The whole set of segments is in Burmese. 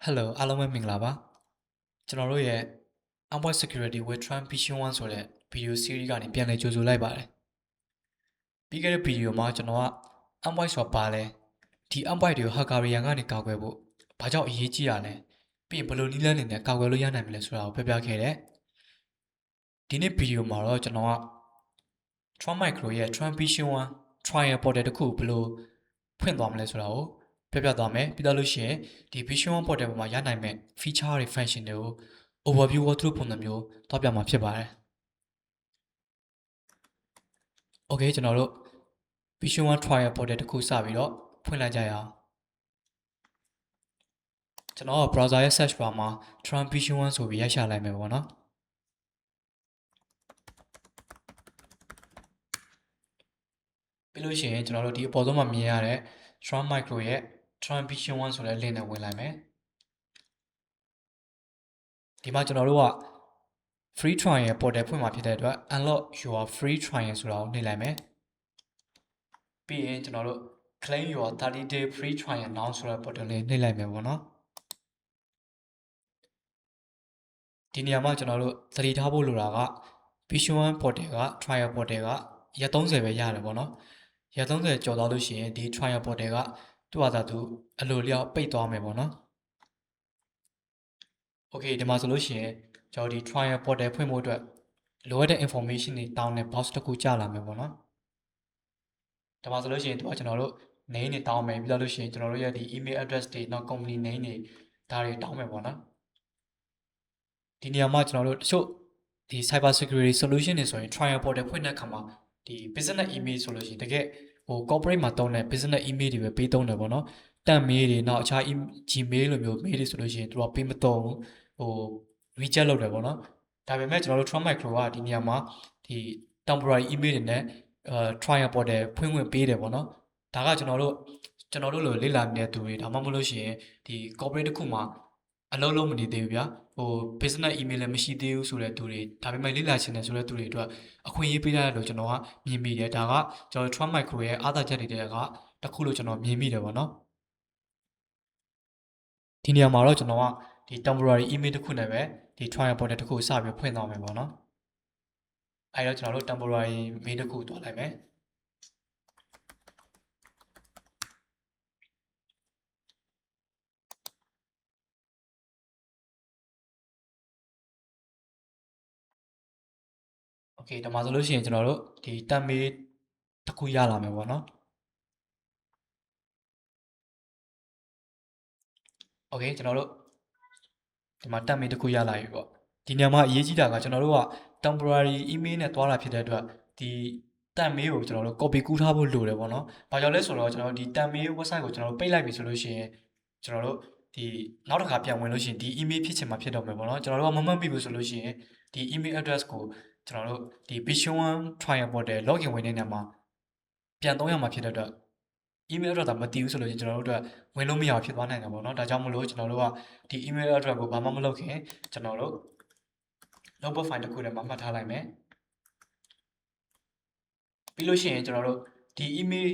Hello အားလုံးပဲမင်္ဂလာပါကျွန်တော်တို့ရဲ့ Endpoint Security with Transition 1ဆိုတဲ့ video series ကနေပြန်လည်ကြိုဆိုလိုက်ပါတယ်ပြီးခဲ့တဲ့ video မှာကျွန်တော်က Endpoint ဆိုတာပါလဲဒီ Endpoint တွေကို hacker တွေရန်ကနေကာကွယ်ဖို့ဘာကြောင့်အရေးကြီးရလဲပြီးရင်ဘယ်လိုနည်းလမ်းတွေနဲ့ကာကွယ်လို့ရနိုင်မလဲဆိုတာကိုပြောပြခဲ့တယ်ဒီနေ့ video မှာတော့ကျွန်တော်က Tron Micro ရဲ့ Transition 1 trial portal တစ်ခုဘယ်လိုဖွင့်သွားမလဲဆိုတာကိုပြသွားမယ်ပြီးတော့လို့ရှိရင်ဒီ Vision 1 portal ပေါ်မှာရနိုင်မဲ့ feature တွေ function တွေကို overview walkthrough ပုံစံမျိုးတွားပြမှာဖြစ်ပါတယ် Okay ကျွန်တော်တို့ Vision 1 trial portal တစ်ခုစပြီးတော့ဖွင့်လိုက်ကြရအောင်ကျွန်တော် browser ရဲ့ search bar မှာ Tron Vision 1ဆိုပြီးရိုက်ရှာလိုက်မယ်ပေါ့နော်ပြီးလို့ရှိရင်ကျွန်တော်တို့ဒီအပေါ်ဆုံးမှာမြင်ရတဲ့ Tron Micro ရဲ့ Tron Vision 1ဆိုတဲ့ link နဲ့ဝင်လိုက်မယ်ဒီမှာကျွန်တော်တို့က free trial portal ဖွင့်မှာဖြစ်တဲ့အတွက် unlock your free trial ဆိုတာကိုနှိပ်လိုက်မယ်ပြီးရင်ကျွန်တော်တို့ claim your 30-day free trial now ဆိုတဲ့ portal လေးနှိပ်လိုက်မယ်ပေါ့နော်ဒီနေရာမှာကျွန်တော်တို့သတိထားဖို့လိုတာက Vision 1 portal က trial portal ကရက်30ပဲရတယ်ပေါ့နော်ရက်30ကျော်သွားလို့ရှိရင်ဒီ trial portal ကသူ့ဟာသူအလိုလျောက်ပိတ်သွားမယ်ပေါ့နော် Okay ဒီမှာဆိုလို့ရှိရင်ကျွန်တော်ဒီ trial portal ဖွင့်ဖို့အတွက်လိုအပ်တဲ့ information တွေတောင်းတဲ့ box တစ်ခုကြာလာမယ်ပေါ့နော်ဒါမှဆိုလို့ရှိရင်သူကကျွန်တော်တို့ name တွေတောင်းမယ်ပြီးတော့လို့ရှိရင်ကျွန်တော်တို့ရဲ့ဒီ email address တွေနောက် company name တွေဒါတွေတောင်းမယ်ပေါ့နော်ဒီနေရာမှာကျွန်တော်တို့တချို့ဒီ cyber security solution တွေဆိုရင် trial portal ဖွင့်တဲ့အခါမှာဒီ business email ဆိုလို့ရှိရင်တကယ်ဟို corporate မှာတုံးတဲ့ business email တွေပဲပေးတုံးတယ်ပေါ့နော်တန့် mail တွေနောက်အခြား Gmail လိုမျိုး mail တွေဆိုလို့ရှိရင်သူကပေးမတုံးဟို reject လုပ်တယ်ပေါ့နော်ဒါပေမဲ့ကျွန်တော်တို့ Tron Micro ကဒီနေရာမှာဒီ temporary email တွေနဲ့trial portal ဖွင့်ခွင့်ပေးတယ်ပေါ့နော်ဒါကကျွန်တော်တို့လိုလေ့လာနေတဲ့သူတွေဒါမှမဟုတ်လို့ရှိရင်ဒီ corporate တစ်ခုမှာအလုပ်လုပ်မနေသေးဘူးဗျာဟို business email လည်းမရှိသေးဘူးဆိုတဲ့သူတွေဒါပေမဲ့လေ့လာချင်တယ်ဆိုတဲ့သူတွေအတွက်အခွင့်အရေးပေးရတယ်လို့ကျွန်တော်ကမြင်မိတယ်ဒါကကျွန်တော် Tron Micro ရဲ့အားသာချက်တွေတွေကတခုလို့ကျွန်တော်မြင်မိတယ်ပေါ့နော်ဒီနေရာမှာတော့ကျွန်တော်ကဒီ temporary email တစ်ခုနဲ့ပဲဒီ trial portal တစ်ခုစပြီးဖွင့်သွားမယ်ပေါ့နော်အဲ့တော့ကျွန်တော်တို့ temporary mail တစ်ခုတွားလိုက်မယ်โอเคဒါမှဆိုလို့ရှိရင်ကျွန်တော်တို့ဒီ temp mail တစ်ခုရလာမယ်ပေါ့နော်โอเคကျွန်တော်တို့ဒီမှာ temp mail တစ်ခုရလာပြီပေါ့ဒီနေရာမှာအရေးကြီးတာကကျွန်တော်တို့က temporary email နဲ့တွားတာဖြစ်တဲ့အတွက်ဒီ temp mail ကိုကျွန်တော်တို့ copy ကူးထားဖို့လိုတယ်ပေါ့နော်။ဘာကြောင့်လဲဆိုတော့ကျွန်တော်တို့ဒီ temp mail website ကိုကျွန်တော်တို့ပိတ်လိုက်ပြီဆိုလို့ရှိရင်ကျွန်တော်တို့ဒီနောက်တစ်ခါပြန်ဝင်လို့ရှိရင်ဒီ email ဖြစ်ချင်မှာဖြစ်တော့မယ်ပေါ့နော်။ကျွန်တော်တို့ကမမှတ်မိဘူးဆိုလို့ရှိရင်ဒီ email address ကိုကျွန်တော်တို့ဒီ Vision 1 trial portal login ဝင်တဲ့နေရာမှာပြန်သုံးရမှာဖြစ်တဲ့အတွက် email address တာမတည်ဘူးဆိုလို့ကျွန်တော်တို့အတွက်ဝင်လို့မရဖြစ်သွားနိုင်တာပေါ့နော်။ဒါကြောင့်မလို့ကျွန်တော်တို့ကဒီ email address ကိုဘာမှမလုပ်ခင်ကျွန်တော်တို့ notebook file တစ်ခုထဲမှာမှတ်ထားလိုက်မယ်ပြီးလို့ရှိရင်ကျွန်တော်တို့ဒီ email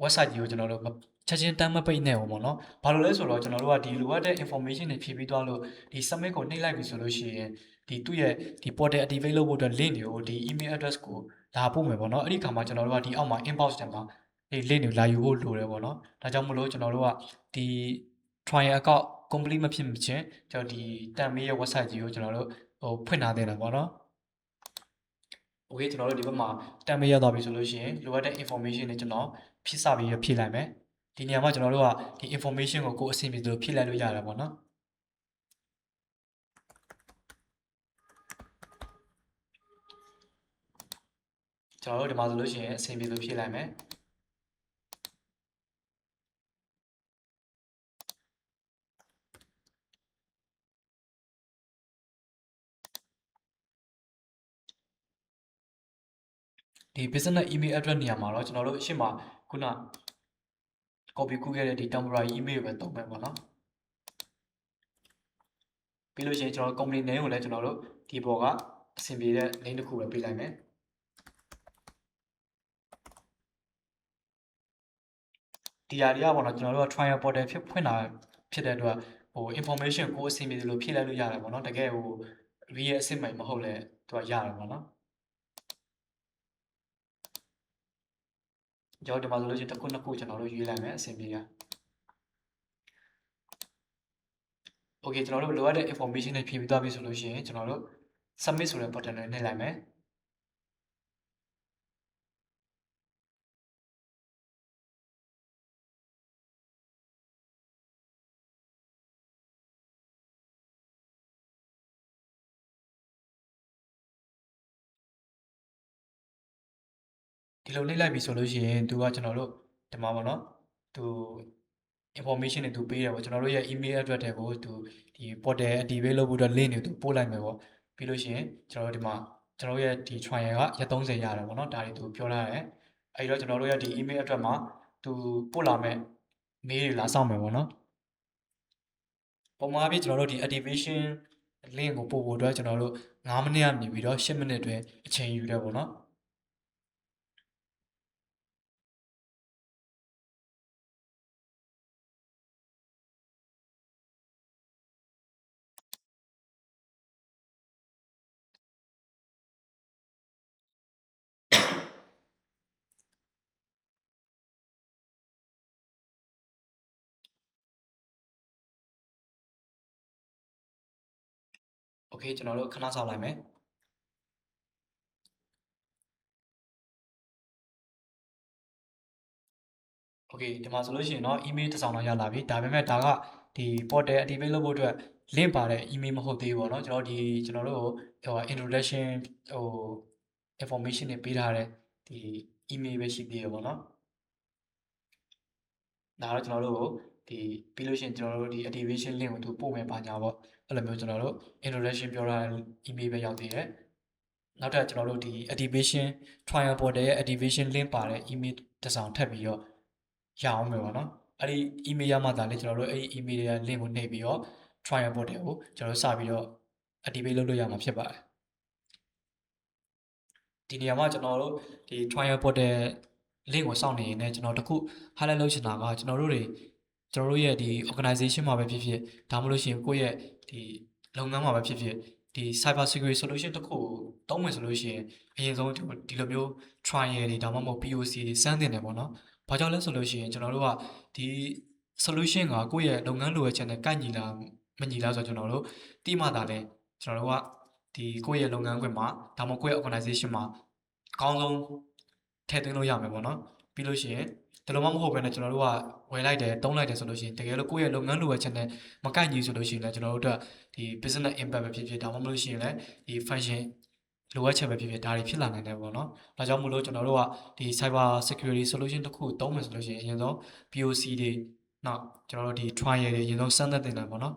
website ကြီးကိုကျွန်တော်တို့ချက်ချင်းတမ်းမပိတ်နဲ့အောင်ပေါ့နော်ဘာလို့လဲဆိုတော့ကျွန်တော်တို့ကဒီလိုအပ်တဲ့ information တွေဖြည့်ပြီးသွားလို့ဒီ submit ကိုနှိပ်လိုက်ပြီဆိုလို့ရှိရင်ဒီသူ့ရဲ့ဒီ portal activate လုပ်ဖို့အတွက် link တွေကိုဒီ email address ကိုလာပို့မယ်ပေါ့နော်အဲ့ဒီခါမှာကျွန်တော်တို့ကဒီအောက်မှာ inbox ထဲမှာဒီ link တွေလာယူဖို့လိုတယ်ပေါ့နော်ဒါကြောင့်မလို့ကျွန်တော်တို့ကဒီ trial account complete မဖြစ်မချင်းကျွန်တော်ဒီတန်မေးရဲ့ website ကြီးကိုကျွန်တော်တို့ဟိုဖွင့်ထားသင့်တယ်ပေါ့နော်โอเคကျွန်တော်တို့ဒီဘက်မှာတန်မေးရသွားပြီဆိုလို့ရှိရင်လိုအပ်တဲ့ information တွေကျွန်တော်ဖြည့်စပြီးဖြည့်လိုက်မယ်ဒီနေရာမှာကျွန်တော်တို့ကဒီ information ကိုကိုယ်အဆင်ပြေသလိုဖြည့်လိုက်လို့ရတယ်ပေါ့နော်ကျွန်တော်တို့ဒီမှာဆိုလို့ရှိရင်အဆင်ပြေသလိုဖြည့်လိုက်မယ်ဒီ business email address နေရာမှာတော့ကျွန်တော်တို့အရှိမခုန copy ကူးခဲ့တဲ့ဒီ temporary email ပဲသုံးမယ်ပေါ့နော်ပြီးလို့ရှိရင်ကျွန်တော်တို့ company name ကိုလည်းကျွန်တော်တို့ဒီပေါ်ကအဆင်ပြေတဲ့ name တစ်ခုပဲပေးလိုက်မယ်ဒီဟာတွေကပေါ့နော်ကျွန်တော်တို့က trial portal ဖြစ်ဖွင့်တာဖြစ်တဲ့အတွက် information ကိုအဆင်ပြေတယ်လို့ဖြည့်လိုက်လို့ရတယ်ပေါ့နော်တကယ်ဟို real အစစ်မှန်မဟုတ်လဲသူကရတယ်ပေါ့နော်ကျွန်တော်ဒီမှာဆိုလို့ရှိရင်တစ်ခုနှစ်ခုကျွန်တော်တို့ရွေးလိုက်မယ်အဆင်ပြေရ Okay ကျွန်တော်တို့လိုအပ်တဲ့ information တွေဖြည့်ပြီးသွားပြီဆိုလို့ရှိရင်ကျွန်တော်တို့ submit ဆိုတဲ့ button ကိုနှိပ်လိုက်မယ်ဒီလိုနှိပ်လိုက်ပြီဆိုလို့ရှိရင်သူကကျွန်တော်တို့ဒီမှာပေါ့နော်သူ information တွေသူပေးတယ်ပေါ့ကျွန်တော်တို့ရဲ့ email address တွေကိုသူဒီ portal activate လုပ်ဖို့အတွက် link တွေသူပို့လိုက်မယ်ပေါ့ပြီးလို့ရှိရင်ကျွန်တော်တို့ဒီမှာကျွန်တော်တို့ရဲ့ဒီ trial ကရက်30ရတယ်ပေါ့နော်ဒါတွေသူပြောထားတယ်အဲဒီတော့ကျွန်တော်တို့ရဲ့ဒီ email address မှာသူပို့လာမယ် mail တွေလာစောင့်မယ်ပေါ့နော်ပုံမှန်အဖြစ်ကျွန်တော်တို့ဒီ activation link ကိုပို့ဖို့အတွက်ကျွန်တော်တို့9မိနစ်ကနေပြီးတော့10မိနစ်အတွင်းအချိန်ယူတယ်ပေါ့နော်โอเคကျွန်တော်တို့ခဏစောင့်လိုက်မယ်โอเคဒီမှာဆိုလို့ရှိရင်เนาะ email တစ်စောင်တော့ရလာပြီဒါပေမဲ့ဒါကဒီ portal activate လုပ်ဖို့အတွက် link ပါတဲ့ email မဟုတ်သေးဘူးပေါ့เนาะကျွန်တော်တို့ဟို introduction ဟို information တွေပေးထားတဲ့ဒီ email ပဲရှိသေးတယ်ပေါ့เนาะဒါတော့ကျွန်တော်တို့ဒီပြီးလို့ရှိရင်ကျွန်တော်တို့ဒီ activation link ကိုသူပို့မယ်ပါညာပေါ့အဲ့လိုမျိုးကျွန်တော်တို့ introduction ပြောထားတဲ့ email ပဲရောက်သေးတယ်နောက်ထပ်ကျွန်တော်တို့ဒီ activation trial portal ရဲ့ activation link ပါတဲ့ email တစ်စောင်ထပ်ပြီးတော့ရအောင်မယ်ပေါ့နော်အဲ့ဒီ email ရမှသာလေကျွန်တော်တို့အဲ့ဒီ email ရဲ့ link ကိုနှိပ်ပြီးတော့ trial portal ကိုကျွန်တော်တို့စပြီးတော့ activate လုပ်လို့ရမှာဖြစ်ပါတယ်ဒီနေရာမှာကျွန်တော်တို့ဒီ trial portal link ကိုစောင့်နေရင်လည်းကျွန်တော်တခု highlight လုပ်ချင်တာကကျွန်တော်တို့ရဲ့ဒီ organization မှာပဲဖြစ်ဖြစ်ဒါမှမဟုတ်ရှင်ကိုယ့်ရဲ့ဒီလုပ်ငန်းမှာပဲဖြစ်ဖြစ်ဒီ cyber security solution တခုကိုသုံးမယ်ဆိုလို့ရှိရင်အရင်ဆုံးဒီလိုမျိုး trial တွေဒါမှမဟုတ် POC တွေစမ်းသင့်တယ်ပေါ့နော်။ဘာကြောင့်လဲဆိုလို့ရှိရင်ကျွန်တော်တို့ကဒီ solution ကကိုယ့်ရဲ့လုပ်ငန်းလိုအပ်ချက်နဲ့ကိုက်ညီလားမညီလားဆိုတော့ကျွန်တော်တို့တိမှသာလဲကျွန်တော်တို့ကဒီကိုယ့်ရဲ့လုပ်ငန်းခွင်မှာဒါမှမဟုတ်ကိုယ့်ရဲ့ organization မှာအကောင်းဆုံးထည့်သွင်းလို့ရမယ်ပေါ့နော်။ပြီးလို့ရှိရင်ဒီလိုမှမဟုတ်ဘဲနဲ့ကျွန်တော်တို့ကဝယ်လိုက်တယ်တုံးလိုက်တယ်ဆိုလို့ရှိရင်တကယ်လို့ကိုယ့်ရဲ့လုပ်ငန်းလိုအပ်ချက်နဲ့မကိုက်ညီဆိုလို့ရှိရင်လည်းကျွန်တော်တို့အတွက်ဒီ business impact ပဲဖြစ်ဖြစ်ဒါမှမဟုတ်ရှင်လည်းဒီ function လိုအပ်ချက်ပဲဖြစ်ဖြစ်ဒါတွေဖြစ်လာနိုင်တယ်ပေါ့နော်။ဒါကြောင့်မို့လို့ကျွန်တော်တို့ကဒီ cyber security solution တစ်ခုသုံးမယ်ဆိုလို့ရှိရင်အရင်ဆုံး POC တွေနောက်ကျွန်တော်တို့ဒီ trial တွေအရင်ဆုံးစမ်းသပ်တင်တယ်ပေါ့နော်။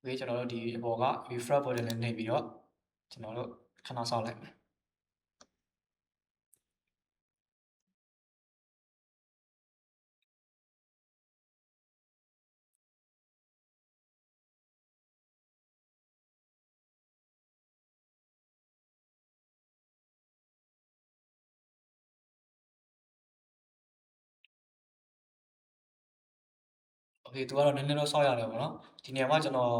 ဒီကျွန်တော်တို့ဒီအပေါ်က refresh button နဲ့နှိပ်ပြီးတော့ကျွန်တော်တို့ခဏစောင့်လိုက်မယ်။ Okay သူကတော့နည်းနည်းတော့စောင့်ရတယ်ပေါ့နော်ဒီနေရာမှာကျွန်တော်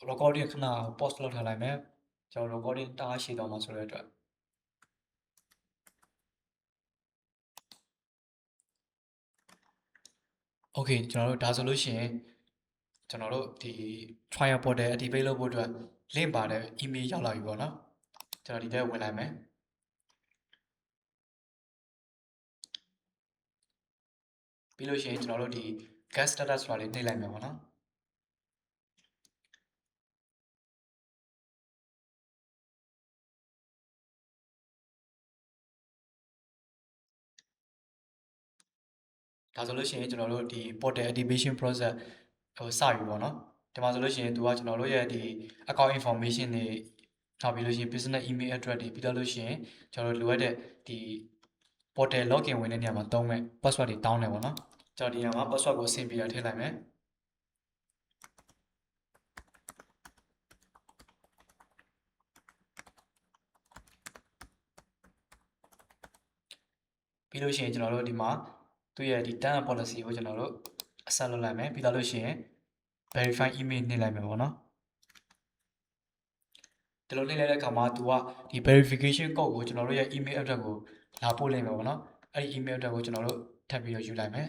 recording ခဏ pause လုပ်ထားလိုက်မယ်ကျွန်တော် recording တအားရှည်သွားမှာဆိုတဲ့အတွက် Okay ကျွန်တော်တို့ဒါဆိုလို့ရှိရင်ကျွန်တော်တို့ဒီ trial portal activate လုပ်ဖို့အတွက် link ပါတဲ့ email ရောက်လာပြီပေါ့နော်ကျွန်တော်ဒီထဲဝင်လိုက်မယ်ပြီးလို့ရှိရင်ကျွန်တော်တို့ဒီ get status ဆိုတာလေးနှိပ်လိုက်မယ်ပေါ့နော်ဒါဆိုလို့ရှိရင်ကျွန်တော်တို့ဒီ portal activation process ဟိုစပြီပေါ့နော်ဒီမှာဆိုလို့ရှိရင်သူကကျွန်တော်တို့ရဲ့ဒီ account information တွေနောက်ပြီးလို့ရှိရင် business email address တွေပြီးတော့လို့ရှိရင်ကျွန်တော်တို့လိုအပ်တဲ့ဒီ portal login ဝင်တဲ့နေရာမှာသုံးမဲ့ password တွေတောင်းတယ်ပေါ့နော်ကျွန်တော်ဒီနေရာမှာ password ကိုဆင်ပြီးတော့ထည့်လိုက်မယ်ပြီးလို့ရှိရင်ကျွန်တော်တို့ဒီမှာ သူရဲ့ဒီ term and policy ကိုကျွန်တော်တို့ accept လုပ်လိုက်မယ်ပြီးတော့လို့ရှိရင် verify email နှိပ်လိုက်မယ်ပေါ့နော်ဒီလိုနှိပ်လိုက်တဲ့အခါမှာ तू ကဒီ verification code ကိုကျွန်တော်တို့ရဲ့ email address ကိုလာပို့လိုက်မယ်ပေါ့နော်အဲ့ဒီ email address ကိုကျွန်တော်တို့ထပ်ပြီးတော့ယူလိုက်မယ်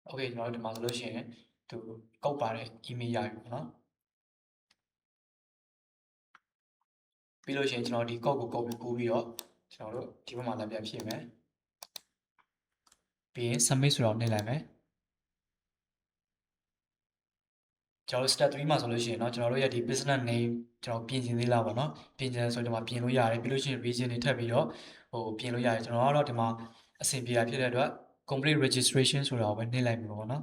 โอเคကျွန်တော်တို့ဒီမှာဆိုလို့ရှိရင်သူကုတ်ပါတဲ့ email ရပြီပေါ့နော်ပြီးလို့ရှိရင်ကျွန်တော်ဒီ code ကိုကုတ်ပြီးကူးပြီးတော့ကျွန်တော်တို့ဒီဘက်မှာလည်းပြန်ဖြည့်မယ်ပြီးရင် submit ဆိုတော့နှိပ်လိုက်မယ်ကျွန်တော်တို့ step 3မှာဆိုလို့ရှိရင်เนาะကျွန်တော်တို့ရဲ့ဒီ business name ကျွန်တော်ပြင်ဆင်သေးလားပေါ့เนาะပြင်ဆင်ဆိုဒီမှာပြင်လို့ရတယ်ပြီးလို့ရှိရင် region တွေထပ်ပြီးတော့ပြင်လို့ရတယ်ကျွန်တော်ကတော့ဒီမှာအဆင်ပြေတာဖြစ်တဲ့အတွက် complete registration ဆိုတာကိုပဲနှိပ်လိုက်ပြီပေါ့เนาะ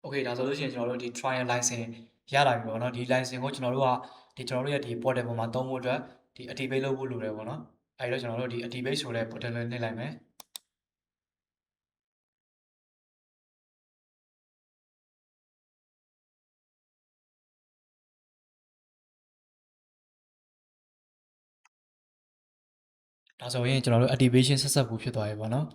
โอเคဒါဆိုလို့ရှိရင်ကျွန်တော်တို့ဒီ trial license ရလာပြီပေါ့เนาะဒီ license ကိုကျွန်တော်တို့ကဒီကျွန်တော်တို့ရဲ့ဒီ portal ပေါ်မှာသုံးဖို့အတွက်ဒီ activate လုပ်ဖို့လိုတယ်ပေါ့เนาะအဲဒီတော့ကျွန်တော်တို့ဒီ activate ဆိုတဲ့ portal လေးနှိပ်လိုက်မယ်ဒါဆိုရင်ကျွန်တော်တို့ activation ဆက်ဆက်ဖို့ဖြစ်သွားပြီပေါ့เนาะ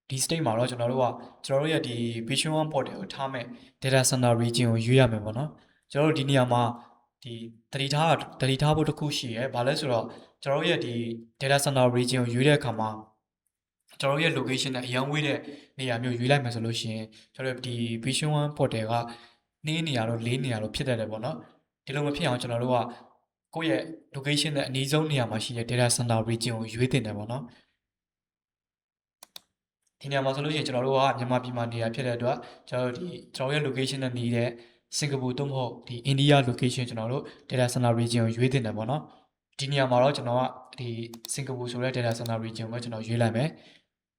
ဒီ state မှာတော့ကျွန်တော်တို့ရဲ့ဒီ Vision One portal ကိုထားမဲ့ data center region ကိုရွေးရမယ်ပေါ့နော်ကျွန်တော်တို့ဒီနေရာမှာဒီတတိထားဖို့တစ်ခုရှိရယ်ဘာလဲဆိုတော့ကျွန်တော်တို့ရဲ့ဒီ data center region ကိုရွေးတဲ့အခါမှာကျွန်တော်တို့ရဲ့ location နဲ့အရင်ဝေးတဲ့နေရာမျိုးရွေးလိုက်မယ်ဆိုလို့ရှိရင်ကျွန်တော်တို့ဒီ Vision One portal က2နေရာတော့4နေရာတော့ဖြစ်တတ်တယ်ပေါ့နော်ဒီလိုမဖြစ်အောင်ကျွန်တော်တို့ကကိုယ့်ရဲ့ location နဲ့အနည်းဆုံးနေရာမှာရှိတဲ့ data center region ကိုရွေးတင်တယ်ပေါ့နော်ဒီနေရာမှာဆိုလို့ရှိရင်ကျွန်တော်တို့ကမြန်မာပြည်မှာနေတာဖြစ်တဲ့အတွက်ကျွန်တော်ရဲ့ location နဲ့နေတဲ့စင်ကာပူတို့မဟုတ်ဒီ India location ကျွန်တော်တို့ data center region ကိုရွေးတင်တယ်ပေါ့နော်ဒီနေရာမှာတော့ကျွန်တော်ကဒီစင်ကာပူဆိုတဲ့ data center region ကိုကျွန်တော်ရွေးလိုက်မယ်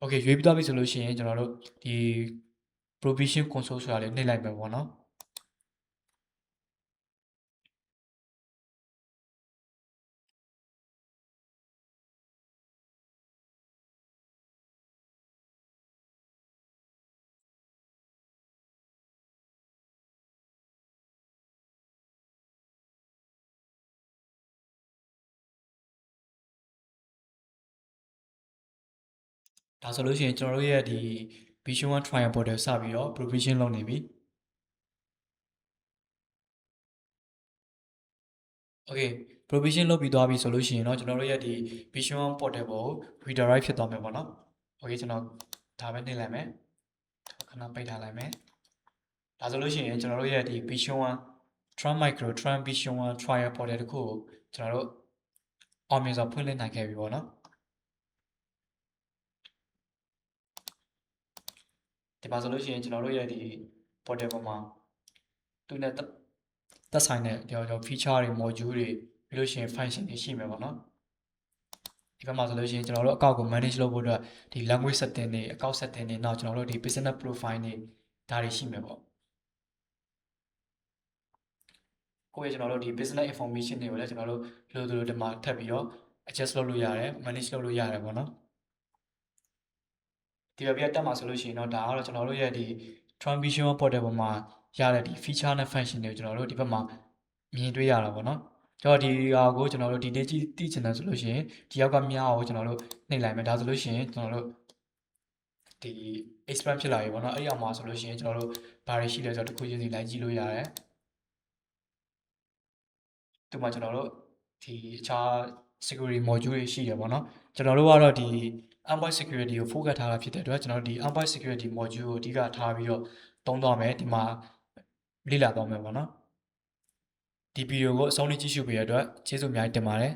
okay ရွေးပြီးသွားပြီဆိုလို့ရှိရင်ကျွန်တော်တို့ဒီ provision console ဆိုတာလေးနှိပ်လိုက်မယ်ပေါ့နော်ဒါဆိုလို့ရှိရင်ကျွန်တော်တို့ရဲ့ဒီ Vision One Trial Portal စပြီးတော့ provision လုပ်နေပြီ okay provision လုပ်ပြီးသွားပြီဆိုလို့ရှိရင်เนาะကျွန်တော်တို့ရဲ့ဒီ Vision One Portal ကို redirect ဖြစ်သွားမယ်ပေါ့နော် okay ကျွန်တော်ဒါပဲနှိပ်လိုက်မယ်ခဏပိတ်ထားလိုက်မယ်ဒါဆိုလို့ရှိရင်ကျွန်တော်တို့ရဲ့ဒီ Vision One Trump Micro Trump Vision One Trial Portal တခုကိုကျွန်တော်တို့အောင်မြင်စွာဖွင့်လှစ်နိုင်ခဲ့ပြီပေါ့နော်ဒီမှာဆိုလို့ရှိရင်ကျွန်တော်တို့ရဲ့ဒီ portal ပေါ်မှာသူနဲ့သက်ဆိုင်တဲ့ကျွန်တော် feature တွေ module တွေပြီးလို့ရှိရင် function တွေရှိမယ်ပေါ့နော်ဒီဘက်မှာဆိုလို့ရှိရင်ကျွန်တော်တို့အကောင့်ကို manage လုပ်ဖို့အတွက်ဒီ language setting တွေအကောင့် setting တွေနောက်ကျွန်တော်တို့ဒီ business profile တွေဒါတွေရှိမယ်ပေါ့ကိုယ့်ရဲ့ကျွန်တော်တို့ဒီ business information တွေကိုလည်းကျွန်တော်တို့လိုဒီမှာထပ်ပြီးတော့ adjust လုပ်လို့ရတယ် manage လုပ်လို့ရတယ်ပေါ့နော်ဒီဘက်ပြတက်မှာဆိုလို့ရှိရင်တော့ဒါကတော့ကျွန်တော်တို့ရဲ့ဒီ Transition Portal ပေါ်မှာရတဲ့ဒီ feature နဲ့ function တွေကိုကျွန်တော်တို့ဒီဘက်မှာမြင်တွေ့ရတာပေါ့နော်ကျွန်တော်ဒီဟာကိုကျွန်တော်တို့ဒီ date သိချင်တယ်ဆိုလို့ရှိရင်ဒီရောက်ကမြားကိုကျွန်တော်တို့နှိပ်လိုက်မယ်ဒါဆိုလို့ရှိရင်ကျွန်တော်တို့ဒီ expand ဖြစ်လာပြီပေါ့နော်အဲ့ဒီအောင်မှာဆိုလို့ရှိရင်ကျွန်တော်တို့ဘာတွေရှိလဲဆိုတော့တစ်ခုချင်းစီလိုက်ကြည့်လို့ရတယ်ဒီမှာကျွန်တော်တို့ဒီအခြား security module တွေရှိတယ်ပေါ့နော်ကျွန်တော်တို့ကတော့ဒီ endpoint security ကို focus ထားတာဖြစ်တဲ့အတွက်ကျွန်တော်တို့ဒီ endpoint security module ကိုအဓိကထားပြီးတော့သုံးသွားမယ်ဒီမှာလေ့လာသွားမယ်ပေါ့နော် ဒီဗီဒီယိုကိုအဆုံးထိကြည့်ရှုပေးရတဲ့အတွက်ကျေးဇူးအများကြီးတင်ပါတယ်